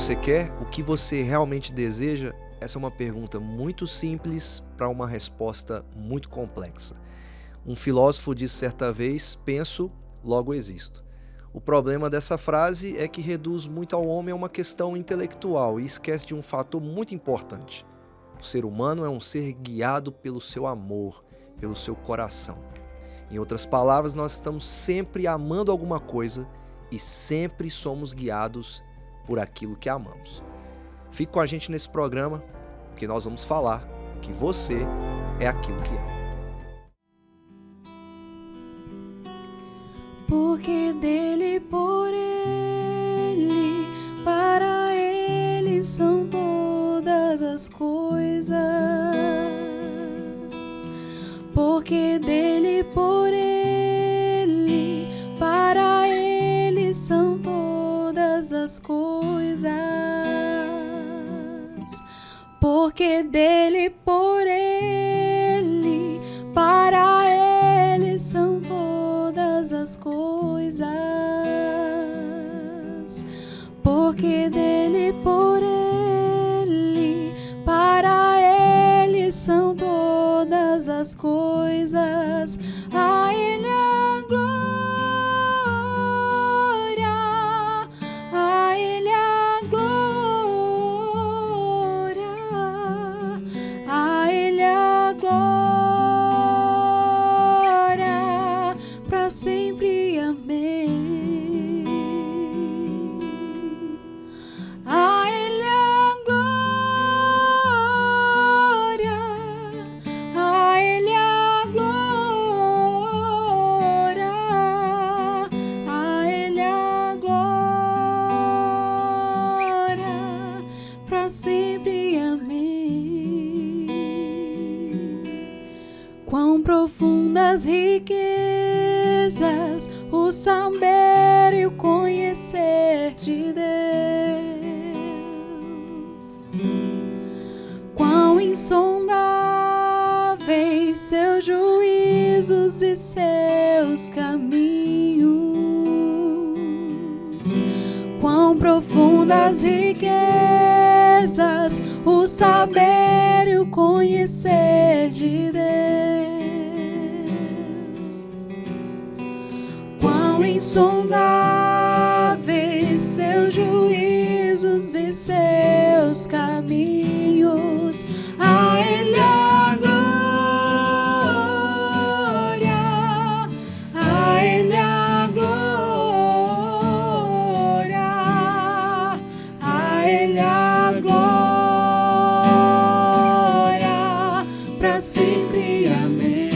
você quer? O que você realmente deseja? Essa é uma pergunta muito simples para uma resposta muito complexa. Um filósofo disse certa vez: penso, logo existo. O problema dessa frase é que reduz muito ao homem a uma questão intelectual e esquece de um fator muito importante. O ser humano é um ser guiado pelo seu amor, pelo seu coração. Em outras palavras, nós estamos sempre amando alguma coisa e sempre somos guiados por aquilo que amamos. Fique com a gente nesse programa, porque nós vamos falar que você é aquilo que ama. Porque dele, por ele, para ele são todas as coisas. Porque dele, por ele, para ele são todas as coisas. Porque dele, por ele, para ele são todas as coisas. Porque dele, por ele, para ele são todas as coisas. A ele a glória, a ele a glória, a ele a glória, pra sempre. Amém. A ele a glória, a ele a glória, a ele a glória, pra sempre. Amém. Quão profundas riquezas o saber e o conhecer de Deus. Quão insondáveis seus juízos e seus caminhos. Quão profundas riquezas o saber e o conhecer de Deus. Quão insondáveis seus juízos e seus caminhos. A ele a glória, a ele a glória, a ele a glória, pra sempre. Amém.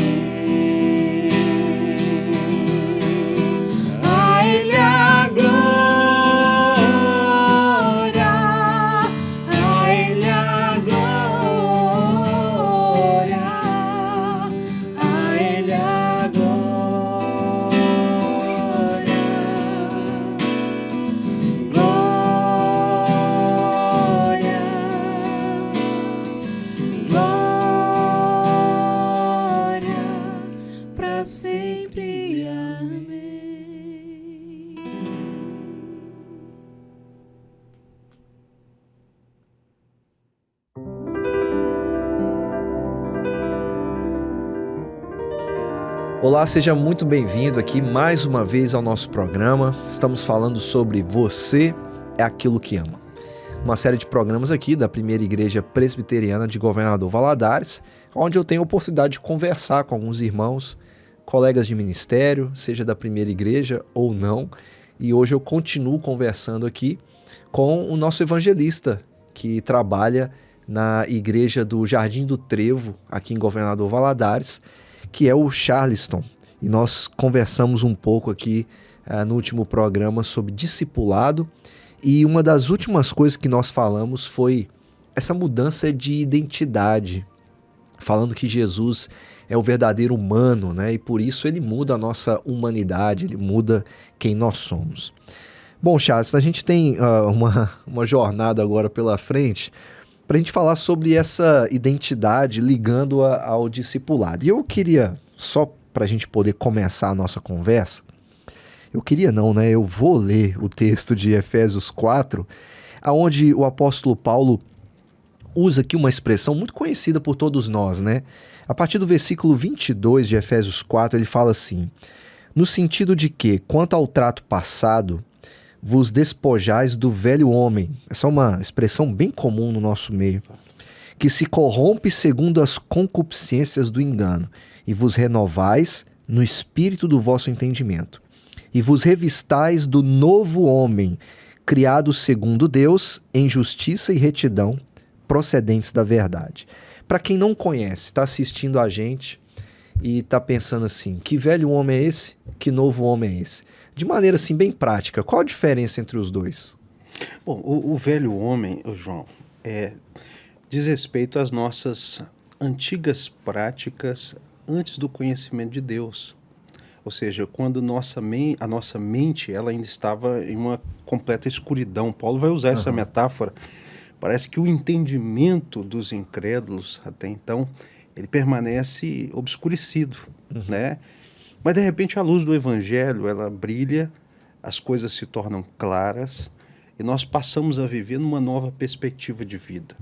A ele a glória, a ele a glória, a ele a glória, glória, glória, pra sempre. Amém. Olá, seja muito bem-vindo aqui mais uma vez ao nosso programa. Estamos falando sobre Você é Aquilo que Ama. Uma série de programas aqui da Primeira Igreja Presbiteriana de Governador Valadares, onde eu tenho a oportunidade de conversar com alguns irmãos, colegas de ministério, seja da Primeira Igreja ou não. E hoje eu continuo conversando aqui com o nosso evangelista, que trabalha na Igreja do Jardim do Trevo, aqui em Governador Valadares, que é o Charleston. E nós conversamos um pouco aqui no último programa sobre discipulado, e uma das últimas coisas que nós falamos foi essa mudança de identidade, falando que Jesus é o verdadeiro humano, né? E por isso ele muda a nossa humanidade, ele muda quem nós somos. Bom, Charles, a gente tem uma jornada agora pela frente para a gente falar sobre essa identidade ligando-a ao discipulado. E eu queria, só para a gente poder começar a nossa conversa, eu vou ler o texto de Efésios 4, aonde o apóstolo Paulo usa aqui uma expressão muito conhecida por todos nós, né? A partir do versículo 22 de Efésios 4, ele fala assim: no sentido de que, quanto ao trato passado, vos despojais do velho homem. Essa é uma expressão bem comum no nosso meio. Que se corrompe segundo as concupiscências do engano, e vos renovais no espírito do vosso entendimento. E vos revistais do novo homem, criado segundo Deus, em justiça e retidão, procedentes da verdade. Para quem não conhece, está assistindo a gente e está pensando assim, que velho homem é esse? Que novo homem é esse? De maneira assim bem prática, qual a diferença entre os dois? Bom, o velho homem, João, diz respeito às nossas antigas práticas antes do conhecimento de Deus. Ou seja, quando a nossa mente ela ainda estava em uma completa escuridão. Paulo vai usar essa metáfora. Parece que o entendimento dos incrédulos, até então, ele permanece obscurecido, né? Mas, de repente, a luz do Evangelho, ela brilha, as coisas se tornam claras e nós passamos a viver numa nova perspectiva de vida,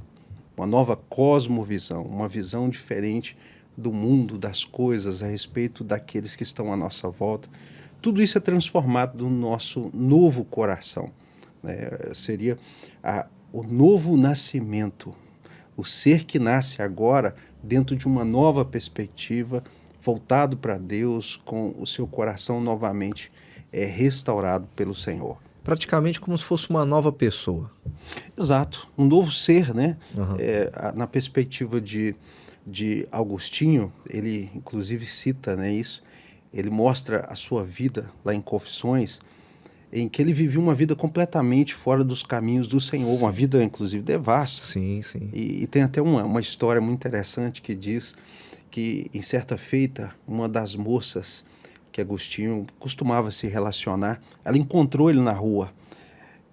uma nova cosmovisão, uma visão diferente do mundo, das coisas, a respeito daqueles que estão à nossa volta. Tudo isso é transformado no nosso novo coração, né? Seria o novo nascimento, o ser que nasce agora dentro de uma nova perspectiva, voltado para Deus, com o seu coração novamente restaurado pelo Senhor. Praticamente como se fosse uma nova pessoa. Exato, um novo ser, né? Na perspectiva de Agostinho, ele inclusive cita, né, isso, ele mostra a sua vida lá em Confissões, em que ele vivia uma vida completamente fora dos caminhos do Senhor, uma vida inclusive devassa. Sim, sim. E tem até uma história muito interessante que diz que em certa feita, uma das moças que Agostinho costumava se relacionar, ela encontrou ele na rua.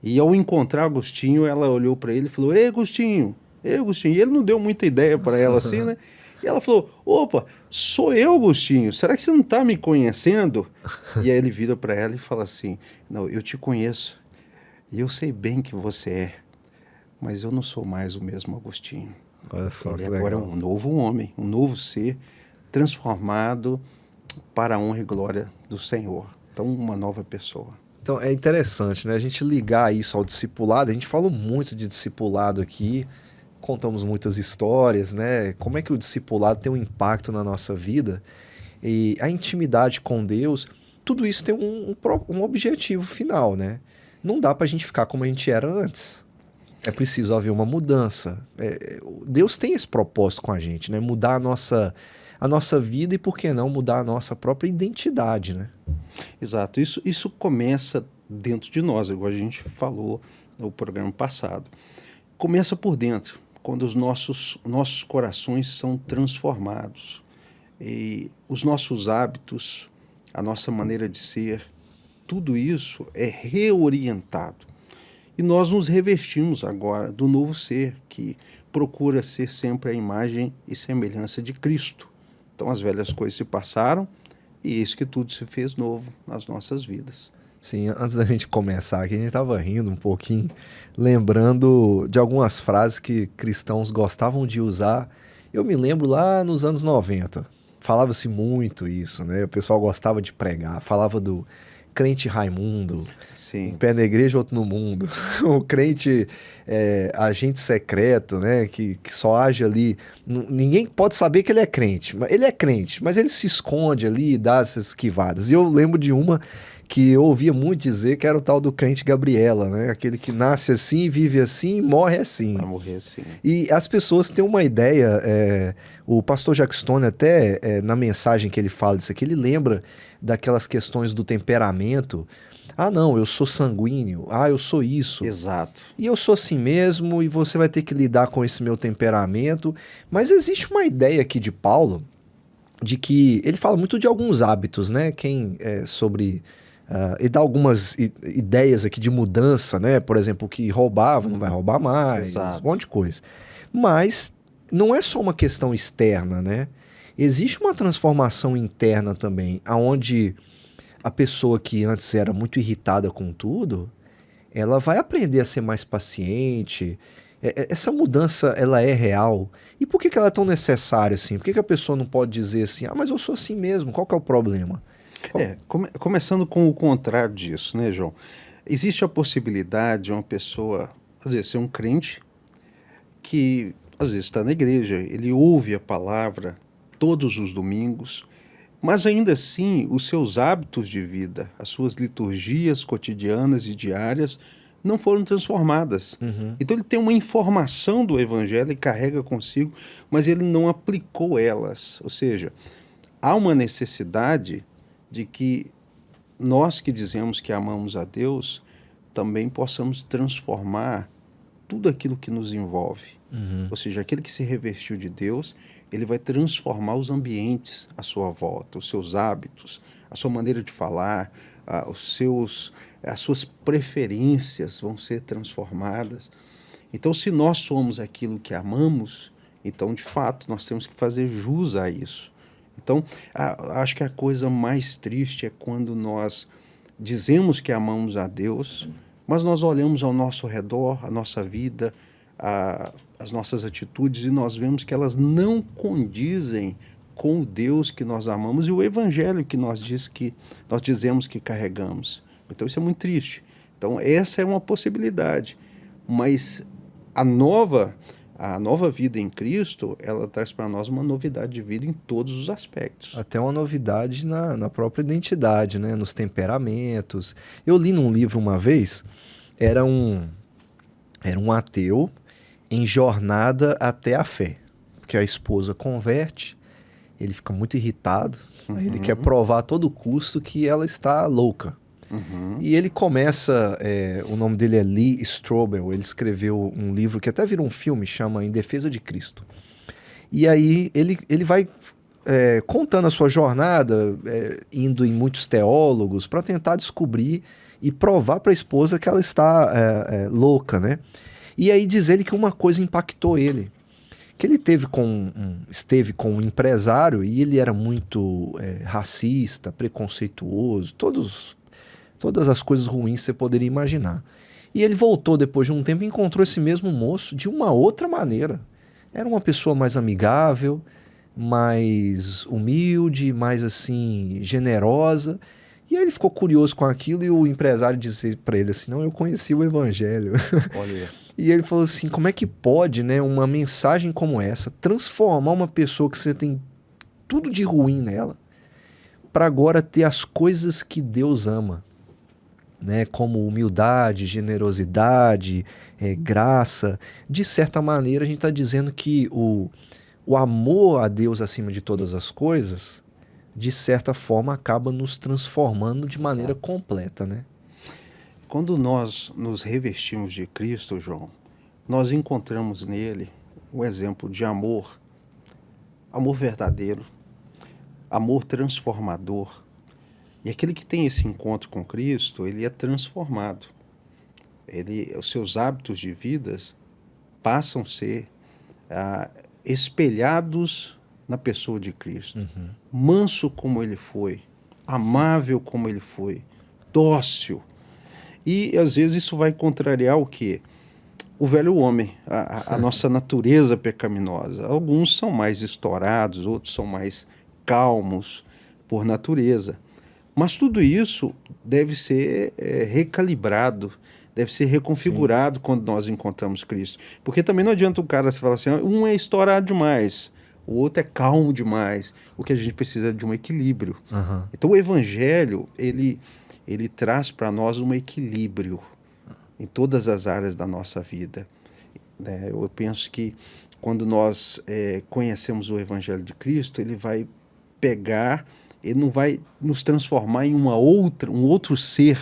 E ao encontrar Agostinho, ela olhou para ele e falou: Ei, Agostinho! Ei, Agostinho! E ele não deu muita ideia para ela assim, né? E ela falou: opa, sou eu, Agostinho, será que você não está me conhecendo? E aí ele vira para ela e fala assim: não, eu te conheço e eu sei bem que você é, mas eu não sou mais o mesmo Agostinho. Olha só, ele que agora legal. É um novo homem, um novo ser, transformado para a honra e glória do Senhor. Então, uma nova pessoa. Então é interessante, né? A gente ligar isso ao discipulado. A gente falou muito de discipulado aqui, contamos muitas histórias, né? Como é que o discipulado tem um impacto na nossa vida e a intimidade com Deus, tudo isso tem um objetivo final, né? Não dá pra gente ficar como a gente era antes. É preciso haver uma mudança. Deus tem esse propósito com a gente, né? Mudar a nossa vida e, por que não, mudar a nossa própria identidade, né? Exato. Isso começa dentro de nós, igual a gente falou no programa passado. Começa por dentro, quando os nossos corações são transformados. E os nossos hábitos, a nossa maneira de ser, tudo isso é reorientado. E nós nos revestimos agora do novo ser, que procura ser sempre a imagem e semelhança de Cristo. Então as velhas coisas se passaram e eis que tudo se fez novo nas nossas vidas. Sim, antes da gente começar aqui, a gente estava rindo um pouquinho, lembrando de algumas frases que cristãos gostavam de usar. Eu me lembro lá nos anos 90, falava-se muito isso, né? O pessoal gostava de pregar, falava do crente Raimundo, Sim. Um pé na igreja, outro no mundo. O crente agente secreto, né? Que só age ali. Ninguém pode saber que ele é crente. Ele é crente, mas ele se esconde ali e dá essas esquivadas. E eu lembro de uma que eu ouvia muito dizer que era o tal do crente Gabriela, né? Aquele que nasce assim, vive assim, morre assim. Vai morrer assim. E as pessoas têm uma ideia, o pastor Jack Stone até, na mensagem que ele fala disso aqui, ele lembra daquelas questões do temperamento. Ah, não, eu sou sanguíneo. Ah, eu sou isso. Exato. E eu sou assim mesmo, e você vai ter que lidar com esse meu temperamento. Mas existe uma ideia aqui de Paulo, de que ele fala muito de alguns hábitos, né? E dá algumas ideias aqui de mudança, né? Por exemplo, o que roubava não vai roubar mais, Exato. Um monte de coisa. Mas não é só uma questão externa, né? Existe uma transformação interna também, onde a pessoa que antes era muito irritada com tudo, ela vai aprender a ser mais paciente. Essa mudança, ela é real? E por que que ela é tão necessária assim? Por que que a pessoa não pode dizer assim, ah, mas eu sou assim mesmo, qual que é o problema? Começando com o contrário disso, né, João? Existe a possibilidade de uma pessoa, às vezes, ser um crente que, às vezes, está na igreja, ele ouve a palavra todos os domingos, mas ainda assim, os seus hábitos de vida, as suas liturgias cotidianas e diárias não foram transformadas. Uhum. Então ele tem uma informação do evangelho e carrega consigo, mas ele não aplicou elas. Ou seja, há uma necessidade de que nós que dizemos que amamos a Deus também possamos transformar tudo aquilo que nos envolve. Uhum. Ou seja, aquele que se revestiu de Deus, ele vai transformar os ambientes à sua volta, os seus hábitos, a sua maneira de falar, as suas preferências vão ser transformadas. Então, se nós somos aquilo que amamos, então, de fato, nós temos que fazer jus a isso. Então, acho que a coisa mais triste é quando nós dizemos que amamos a Deus, mas nós olhamos ao nosso redor, a nossa vida, as nossas atitudes, e nós vemos que elas não condizem com o Deus que nós amamos e o Evangelho que nós dizemos que carregamos. Então isso é muito triste. Então essa é uma possibilidade. Mas a nova vida em Cristo, ela traz para nós uma novidade de vida em todos os aspectos. Até uma novidade na própria identidade, né? Nos temperamentos. Eu li num livro uma vez, era um ateu em jornada até a fé. Porque a esposa converte, ele fica muito irritado, aí ele quer provar a todo custo que ela está louca. E ele começa, o nome dele é Lee Strobel, ele escreveu um livro que até virou um filme, chama Em Defesa de Cristo. E aí ele vai contando a sua jornada, indo em muitos teólogos para tentar descobrir e provar para a esposa que ela está louca, né? E aí diz ele que uma coisa impactou ele, que ele esteve com um empresário e ele era muito racista, preconceituoso, todas as coisas ruins que você poderia imaginar. E ele voltou depois de um tempo e encontrou esse mesmo moço de uma outra maneira. Era uma pessoa mais amigável, mais humilde, mais assim, generosa. E aí ele ficou curioso com aquilo e o empresário disse para ele assim, não, eu conheci o evangelho. Olha. E ele falou assim, como é que pode, né, uma mensagem como essa transformar uma pessoa que você tem tudo de ruim nela para agora ter as coisas que Deus ama, né, como humildade, generosidade, graça. De certa maneira a gente está dizendo que o amor a Deus acima de todas as coisas, de certa forma acaba nos transformando de maneira completa, né? Quando nós nos revestimos de Cristo, João, nós encontramos nele um exemplo de amor verdadeiro, amor transformador. E aquele que tem esse encontro com Cristo, ele é transformado. Os seus hábitos de vida passam a ser espelhados na pessoa de Cristo. Manso como ele foi, amável como ele foi, dócil. E às vezes isso vai contrariar o quê? O velho homem, a nossa natureza pecaminosa. Alguns são mais estourados, outros são mais calmos por natureza. Mas tudo isso deve ser recalibrado, deve ser reconfigurado. Sim. Quando nós encontramos Cristo. Porque também não adianta o cara se falar assim, um é estourado demais, o outro é calmo demais. O que a gente precisa é de um equilíbrio. Então o Evangelho, ele traz para nós um equilíbrio em todas as áreas da nossa vida. Eu penso que quando nós conhecemos o Evangelho de Cristo, ele vai pegar, ele não vai nos transformar em um outro ser,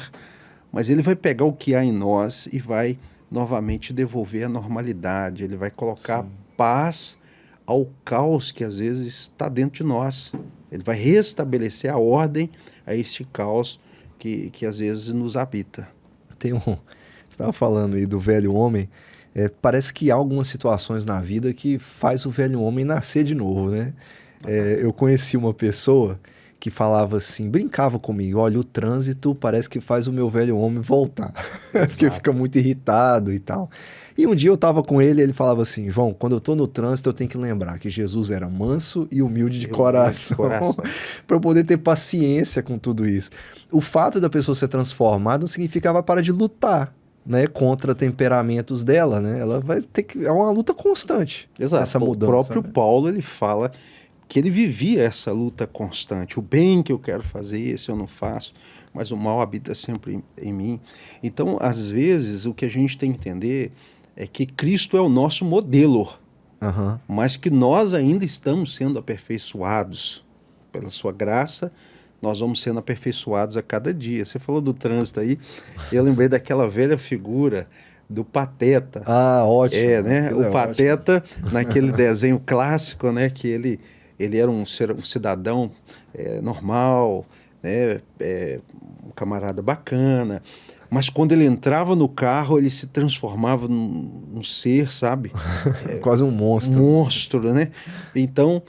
mas ele vai pegar o que há em nós e vai novamente devolver a normalidade, ele vai colocar paz ao caos que às vezes está dentro de nós. Ele vai restabelecer a ordem a este caos que às vezes nos habita. Você estava falando aí do velho homem, parece que há algumas situações na vida que faz o velho homem nascer de novo, né? Eu conheci uma pessoa que falava assim, brincava comigo, olha, o trânsito parece que faz o meu velho homem voltar, porque fica muito irritado e tal. E um dia eu tava com ele e ele falava assim, João, quando eu tô no trânsito eu tenho que lembrar que Jesus era manso e humilde de coração, para eu poder ter paciência com tudo isso. O fato da pessoa ser transformada não significa que ela vai parar de lutar, né, contra temperamentos dela, né? Ela vai ter que... É uma luta constante. Exato. Essa mudança. O próprio Paulo, ele fala que ele vivia essa luta constante. O bem que eu quero fazer, esse eu não faço, mas o mal habita sempre em mim. Então, às vezes, o que a gente tem que entender é que Cristo é o nosso modelo, mas que nós ainda estamos sendo aperfeiçoados pela sua graça. Nós vamos sendo aperfeiçoados a cada dia. Você falou do trânsito aí, eu lembrei daquela velha figura do Pateta. Ah, ótimo. Né? O Pateta, ótimo. Naquele desenho clássico, né? Que ele era um cidadão normal, né? Um camarada bacana, mas quando ele entrava no carro, ele se transformava num ser, sabe? Quase um monstro. Um monstro, né? Então...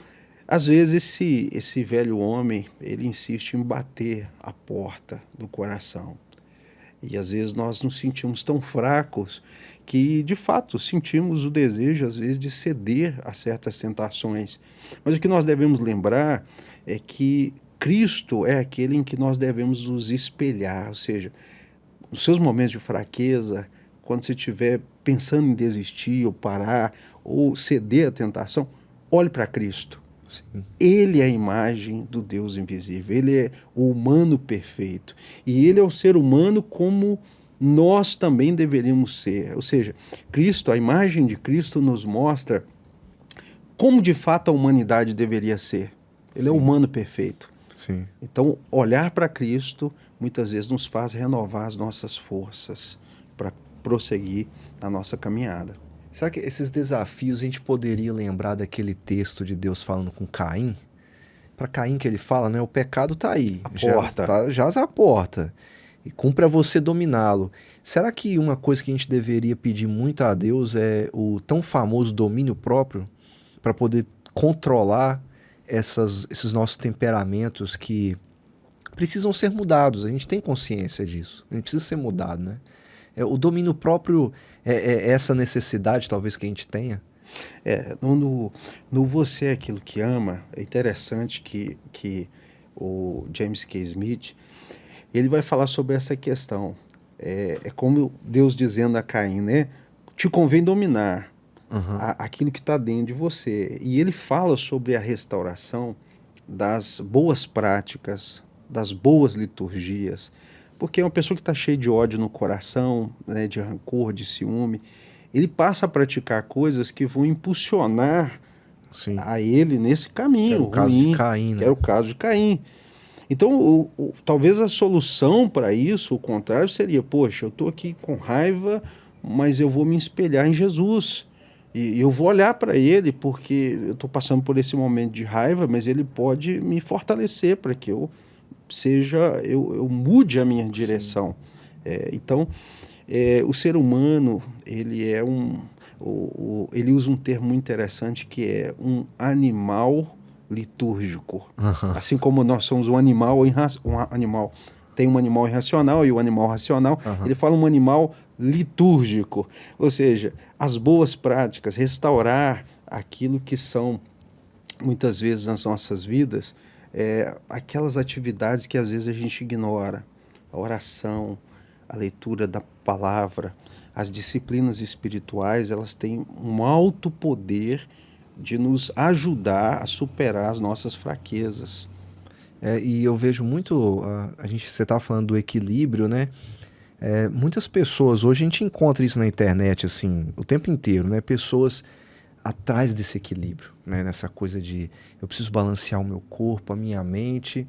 Às vezes esse velho homem, ele insiste em bater a porta do coração. E às vezes nós nos sentimos tão fracos que, de fato, sentimos o desejo, às vezes, de ceder a certas tentações. Mas o que nós devemos lembrar é que Cristo é aquele em que nós devemos nos espelhar. Ou seja, nos seus momentos de fraqueza, quando você estiver pensando em desistir ou parar ou ceder à tentação, olhe para Cristo. Sim. Ele é a imagem do Deus invisível, ele é o humano perfeito. E ele é o ser humano como nós também deveríamos ser. Ou seja, Cristo, a imagem de Cristo nos mostra como de fato a humanidade deveria ser. Ele é o humano perfeito. Sim. Então, olhar para Cristo muitas vezes nos faz renovar as nossas forças para prosseguir na nossa caminhada. Será que esses desafios a gente poderia lembrar daquele texto de Deus falando com Caim? Para Caim que ele fala, né? O pecado está aí. Jaz à porta. E cumpre a você dominá-lo. Será que uma coisa que a gente deveria pedir muito a Deus é o tão famoso domínio próprio para poder controlar esses nossos temperamentos que precisam ser mudados? A gente tem consciência disso. A gente precisa ser mudado, né? O domínio próprio é essa necessidade, talvez, que a gente tenha? No Você é Aquilo que Ama, é interessante que o James K. Smith, ele vai falar sobre essa questão. É como Deus dizendo a Caim, né? Te convém dominar aquilo que está dentro de você. E ele fala sobre a restauração das boas práticas, das boas liturgias, porque é uma pessoa que está cheia de ódio no coração, né, de rancor, de ciúme, ele passa a praticar coisas que vão impulsionar a ele nesse caminho. Que era o caso de Caim, né? Que era o caso de Caim. Então, talvez a solução para isso, o contrário, seria, poxa, eu estou aqui com raiva, mas eu vou me espelhar em Jesus. E eu vou olhar para ele, porque eu estou passando por esse momento de raiva, mas ele pode me fortalecer para que eu mude a minha direção. Então, o ser humano, ele ele usa um termo muito interessante que é um animal litúrgico. Assim como nós somos um animal tem um animal irracional e o animal racional, ele fala um animal litúrgico. Ou seja, as boas práticas, restaurar aquilo que são, muitas vezes nas nossas vidas, aquelas atividades que às vezes a gente ignora. A oração, a leitura da palavra, as disciplinas espirituais, elas têm um alto poder de nos ajudar a superar as nossas fraquezas. E eu vejo muito, você estava falando do equilíbrio, né? Muitas pessoas, hoje a gente encontra isso na internet, assim, o tempo inteiro, né? Pessoas atrás desse equilíbrio, né? Nessa coisa de eu preciso balancear o meu corpo, a minha mente,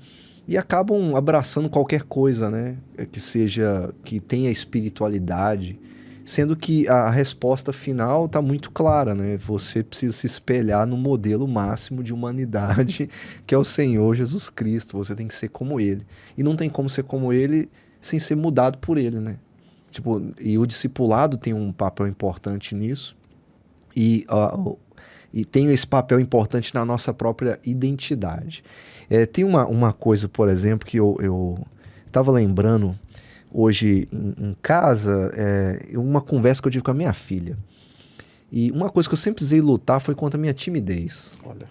e acabam abraçando qualquer coisa, né? Que tenha espiritualidade, sendo que a resposta final está muito clara, né? Você precisa se espelhar no modelo máximo de humanidade, que é o Senhor Jesus Cristo. Você tem que ser como Ele. E não tem como ser como Ele sem ser mudado por Ele, né? E o discipulado tem um papel importante nisso. E e tenham esse papel importante na nossa própria identidade. Tem uma coisa, por exemplo, que eu estava lembrando hoje em casa, uma conversa que eu tive com a minha filha. E uma coisa que eu sempre precisei lutar foi contra a minha timidez. Olha,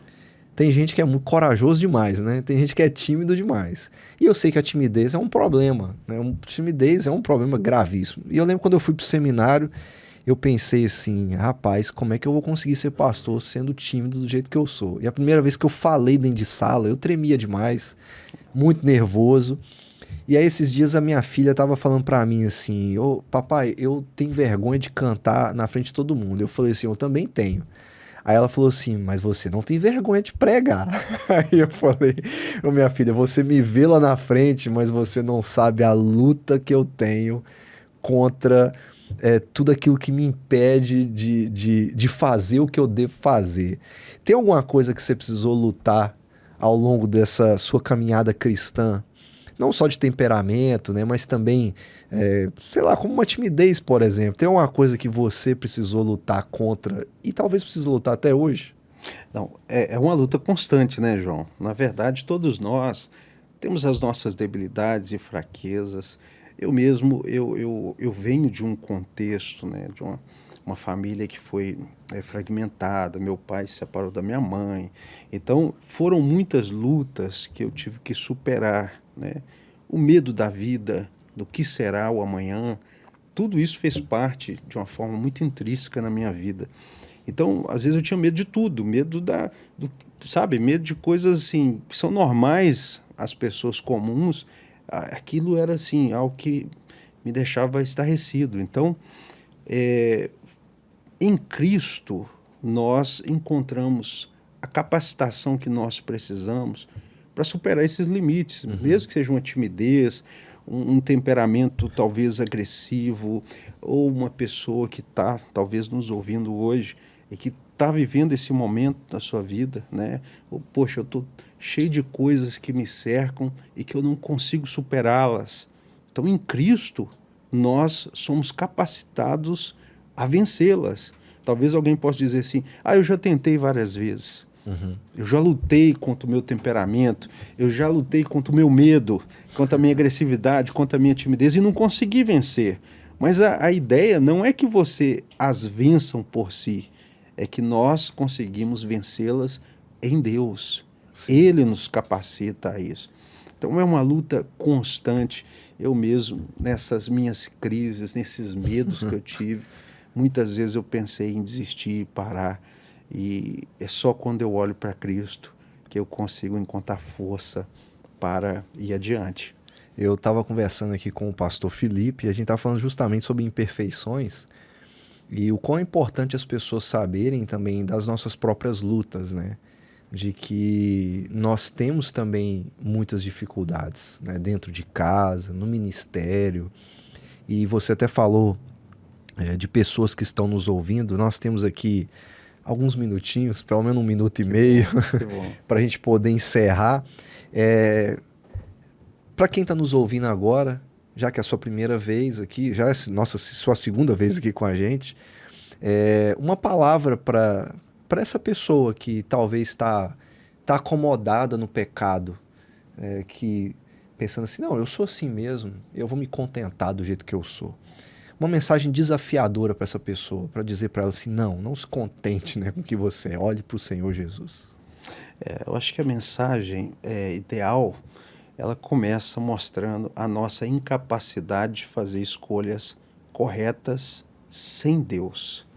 Tem gente que é muito corajoso demais, né? Tem gente que é tímido demais. E eu sei que a timidez é um problema, né? Timidez é um problema gravíssimo. E eu lembro quando eu fui pro seminário, eu pensei assim, rapaz, como é que eu vou conseguir ser pastor sendo tímido do jeito que eu sou? E a primeira vez que eu falei dentro de sala, eu tremia demais, muito nervoso. E aí esses dias a minha filha tava falando pra mim assim, ô papai, eu tenho vergonha de cantar na frente de todo mundo. Eu falei assim, eu também tenho. Aí ela falou assim, mas você não tem vergonha de pregar. Aí eu falei, ô minha filha, você me vê lá na frente, mas você não sabe a luta que eu tenho contra tudo aquilo que me impede de fazer o que eu devo fazer. Tem alguma coisa que você precisou lutar ao longo dessa sua caminhada cristã? Não só de temperamento, né, mas também, sei lá, como uma timidez, por exemplo. Tem alguma coisa que você precisou lutar contra e talvez precise lutar até hoje? não, é uma luta constante, né, João? Na verdade, todos nós temos as nossas debilidades e fraquezas. Eu mesmo, eu venho de um contexto, né, de uma família que foi fragmentada. Meu pai se separou da minha mãe. Então, foram muitas lutas que eu tive que superar, né? O medo da vida, do que será o amanhã, tudo isso fez parte de uma forma muito intrínseca na minha vida. Então, às vezes eu tinha medo de tudo, sabe, medo de coisas assim que são normais às pessoas comuns. Aquilo era assim algo que me deixava estarrecido. Então, em Cristo nós encontramos a capacitação que nós precisamos para superar esses limites, mesmo que seja uma timidez, um temperamento talvez agressivo, ou uma pessoa que está talvez nos ouvindo hoje e que está vivendo esse momento da sua vida, né? Ou, poxa, eu estou cheio de coisas que me cercam e que eu não consigo superá-las. Então, em Cristo, nós somos capacitados a vencê-las. Talvez alguém possa dizer assim, eu já tentei várias vezes. Eu já lutei contra o meu temperamento, eu já lutei contra o meu medo, contra a minha agressividade, contra a minha timidez e não consegui vencer. Mas a ideia não é que você as vençam por si, é que nós conseguimos vencê-las em Deus. Sim. Ele nos capacita a isso. Então é uma luta constante. Eu mesmo, nessas minhas crises, nesses medos que eu tive, muitas vezes eu pensei em desistir, parar. E é só quando eu olho para Cristo que eu consigo encontrar força para ir adiante. Eu estava conversando aqui com o pastor Felipe e a gente estava falando justamente sobre imperfeições e o quão é importante as pessoas saberem também das nossas próprias lutas, né? De que nós temos também muitas dificuldades, né? Dentro de casa, no ministério. E você até falou de pessoas que estão nos ouvindo. Nós temos aqui alguns minutinhos, pelo menos 1 minuto e meio, para a gente poder encerrar. Para quem está nos ouvindo agora, já que é a sua primeira vez aqui, já é sua segunda vez aqui com a gente, uma palavra para essa pessoa que talvez está acomodada no pecado, que pensando assim, não, eu sou assim mesmo, eu vou me contentar do jeito que eu sou. Uma mensagem desafiadora para essa pessoa, para dizer para ela assim, não se contente, né, com o que você é, olhe para o Senhor Jesus. Eu acho que a mensagem ideal, ela começa mostrando a nossa incapacidade de fazer escolhas corretas sem Deus.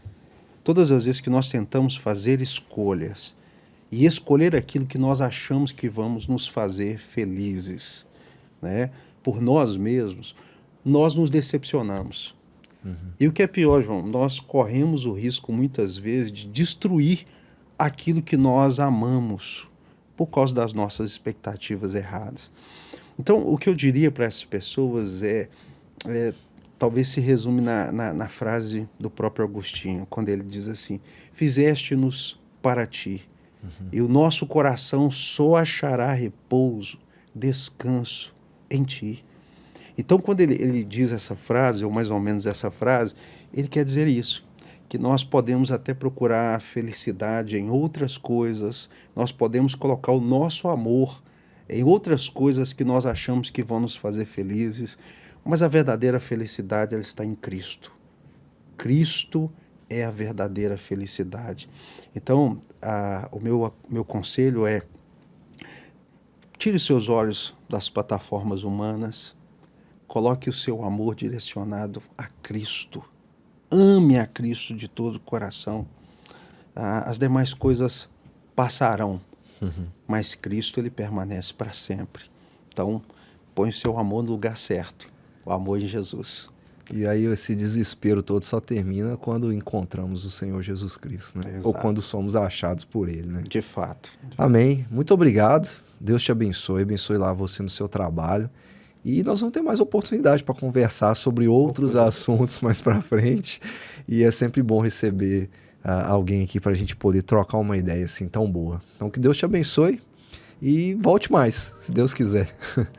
Todas as vezes que nós tentamos fazer escolhas e escolher aquilo que nós achamos que vamos nos fazer felizes, né, por nós mesmos, nós nos decepcionamos. E o que é pior, João, nós corremos o risco muitas vezes de destruir aquilo que nós amamos por causa das nossas expectativas erradas. Então, o que eu diria para essas pessoas talvez se resume na frase do próprio Agostinho, quando ele diz assim, fizeste-nos para ti, e o nosso coração só achará repouso, descanso em ti. Então, quando ele diz essa frase, ou mais ou menos essa frase, ele quer dizer isso, que nós podemos até procurar a felicidade em outras coisas, nós podemos colocar o nosso amor em outras coisas que nós achamos que vão nos fazer felizes, mas a verdadeira felicidade ela está em Cristo. Cristo é a verdadeira felicidade. Então, o meu conselho é: tire seus olhos das plataformas humanas, coloque o seu amor direcionado a Cristo. Ame a Cristo de todo o coração. As demais coisas passarão, mas Cristo ele permanece para sempre. Então, põe o seu amor no lugar certo, o amor em Jesus. E aí esse desespero todo só termina quando encontramos o Senhor Jesus Cristo, né? Exato. Ou quando somos achados por Ele, né? De fato. Amém. Muito obrigado. Deus te abençoe lá você no seu trabalho. E nós vamos ter mais oportunidade para conversar sobre outros assuntos mais para frente. E é sempre bom receber alguém aqui para a gente poder trocar uma ideia assim tão boa. Então que Deus te abençoe e volte mais, se Deus quiser.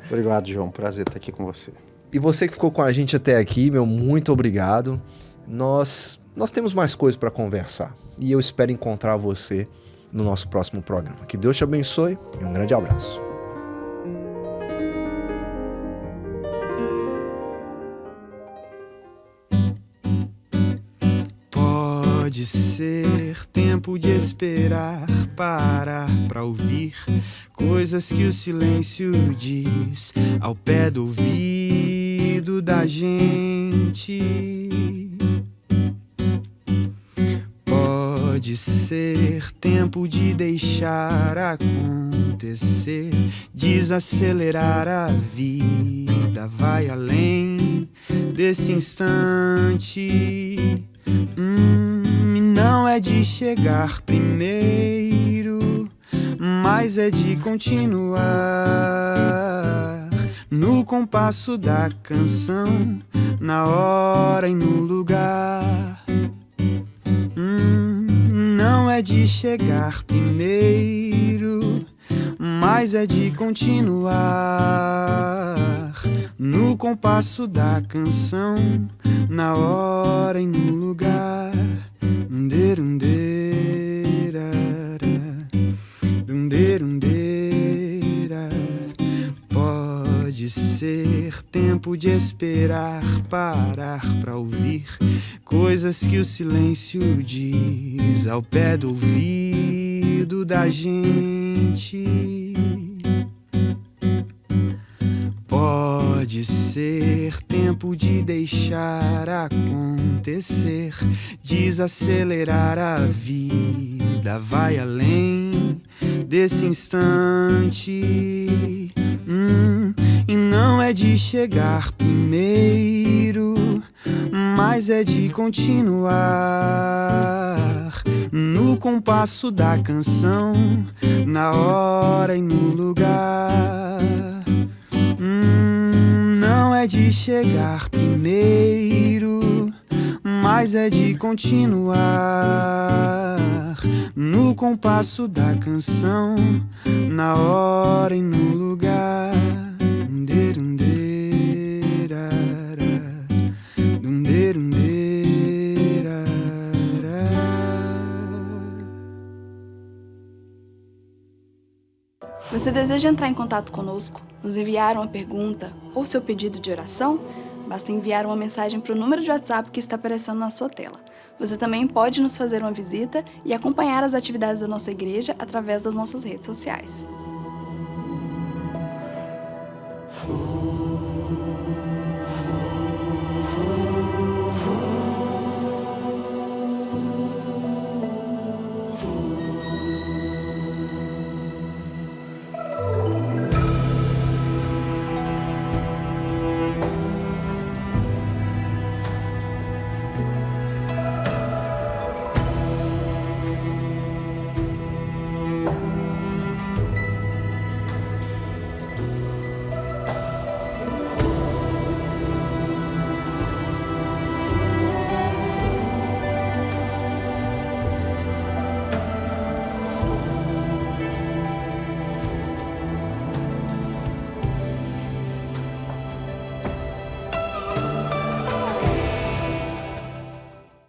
Obrigado, João. Prazer estar aqui com você. E você que ficou com a gente até aqui, meu muito obrigado. Nós temos mais coisas para conversar. E eu espero encontrar você no nosso próximo programa. Que Deus te abençoe e um grande abraço. Pode ser tempo de esperar, parar pra ouvir coisas que o silêncio diz ao pé do ouvido da gente. Pode ser tempo de deixar acontecer, desacelerar a vida, vai além desse instante. Não é de chegar primeiro, mas é de continuar no compasso da canção, na hora e no lugar. Não é de chegar primeiro, mas é de continuar no compasso da canção, na hora e no lugar. Pode ser tempo de esperar, parar pra ouvir coisas que o silêncio diz ao pé do ouvido da gente. Pode ser tempo de deixar acontecer, desacelerar a vida, vai além desse instante. E não é de chegar primeiro, mas é de continuar no compasso da canção, na hora e no lugar. Não é de chegar primeiro, mas é de continuar no compasso da canção, na hora e no lugar. Você deseja entrar em contato conosco, nos enviar uma pergunta ou seu pedido de oração? Basta enviar uma mensagem para o número de WhatsApp que está aparecendo na sua tela. Você também pode nos fazer uma visita e acompanhar as atividades da nossa igreja através das nossas redes sociais.